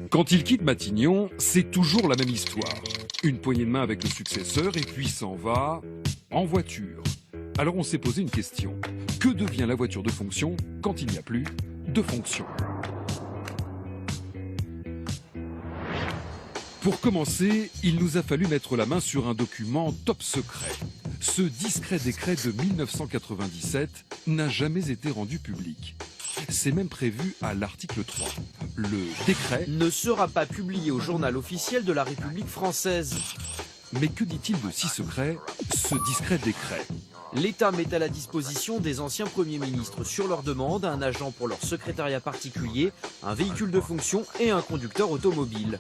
Quand il quitte Matignon, c'est toujours la même histoire. Une poignée de main avec le successeur et puis s'en va en voiture. Alors on s'est posé une question. Que devient la voiture de fonction quand il n'y a plus de fonction? Pour commencer, il nous a fallu mettre la main sur un document top secret. Ce discret décret de 1997 n'a jamais été rendu public. C'est même prévu à l'article 3. Le décret ne sera pas publié au journal officiel de la République française. Mais que dit-il de si secret, ce discret décret? L'État met à la disposition des anciens premiers ministres sur leur demande un agent pour leur secrétariat particulier, un véhicule de fonction et un conducteur automobile.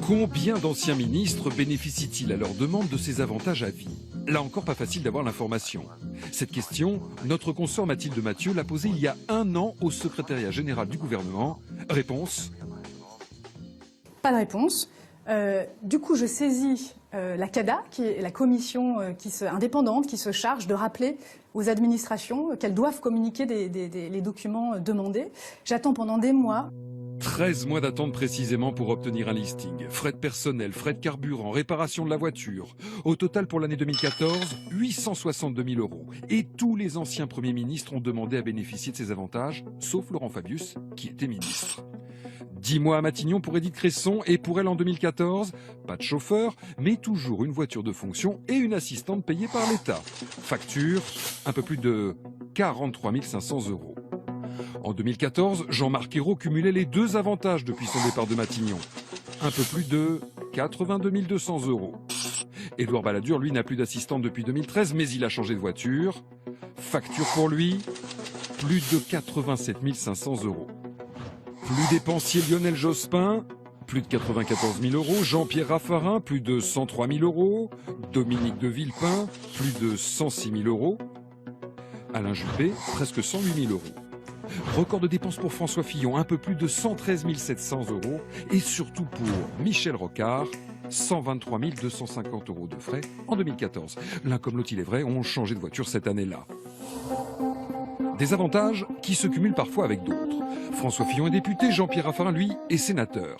Combien d'anciens ministres bénéficient-ils à leur demande de ces avantages à vie? Là encore, pas facile d'avoir l'information. Cette question, notre consoeur Mathilde Mathieu l'a posée il y a 1 an au secrétariat général du gouvernement. Réponse? Pas de réponse. Du coup, je saisis la CADA, qui est la commission indépendante qui se charge de rappeler aux administrations qu'elles doivent communiquer les documents demandés. J'attends pendant des mois. 13 mois d'attente précisément pour obtenir un listing. Frais de personnel, frais de carburant, réparation de la voiture. Au total pour l'année 2014, 862 000 €. Et tous les anciens premiers ministres ont demandé à bénéficier de ces avantages, sauf Laurent Fabius, qui était ministre. 10 mois à Matignon pour Édith Cresson et pour elle en 2014, pas de chauffeur, mais toujours une voiture de fonction et une assistante payée par l'État. Facture, un peu plus de 43 500 €. En 2014, Jean-Marc Ayrault cumulait les 2 avantages depuis son départ de Matignon. Un peu plus de 82 200 €. Édouard Balladur, lui, n'a plus d'assistante depuis 2013, mais il a changé de voiture. Facture pour lui, plus de 87 500 €. Plus dépensier Lionel Jospin, plus de 94 000 €. Jean-Pierre Raffarin, plus de 103 000 €. Dominique de Villepin, plus de 106 000 €. Alain Juppé, presque 108 000 €. Record de dépenses pour François Fillon, un peu plus de 113 700 €. Et surtout pour Michel Rocard, 123 250 € de frais en 2014. L'un comme l'autre, il est vrai, ont changé de voiture cette année-là. Des avantages qui se cumulent parfois avec d'autres. François Fillon est député, Jean-Pierre Raffarin, lui, est sénateur.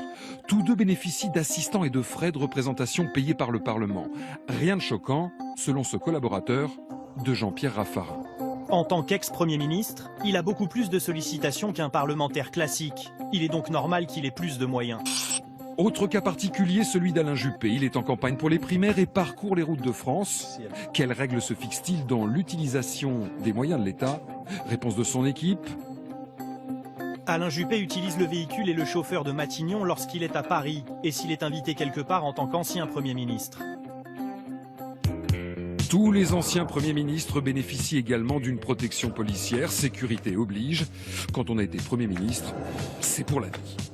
Tous deux bénéficient d'assistants et de frais de représentation payés par le Parlement. Rien de choquant, selon ce collaborateur de Jean-Pierre Raffarin. En tant qu'ex-premier ministre, il a beaucoup plus de sollicitations qu'un parlementaire classique. Il est donc normal qu'il ait plus de moyens. Autre cas particulier, celui d'Alain Juppé. Il est en campagne pour les primaires et parcourt les routes de France. Quelles règles se fixe-t-il dans l'utilisation des moyens de l'État? Réponse de son équipe. Alain Juppé utilise le véhicule et le chauffeur de Matignon lorsqu'il est à Paris et s'il est invité quelque part en tant qu'ancien Premier ministre. Tous les anciens premiers ministres bénéficient également d'une protection policière, sécurité oblige. Quand on a été Premier ministre, c'est pour la vie.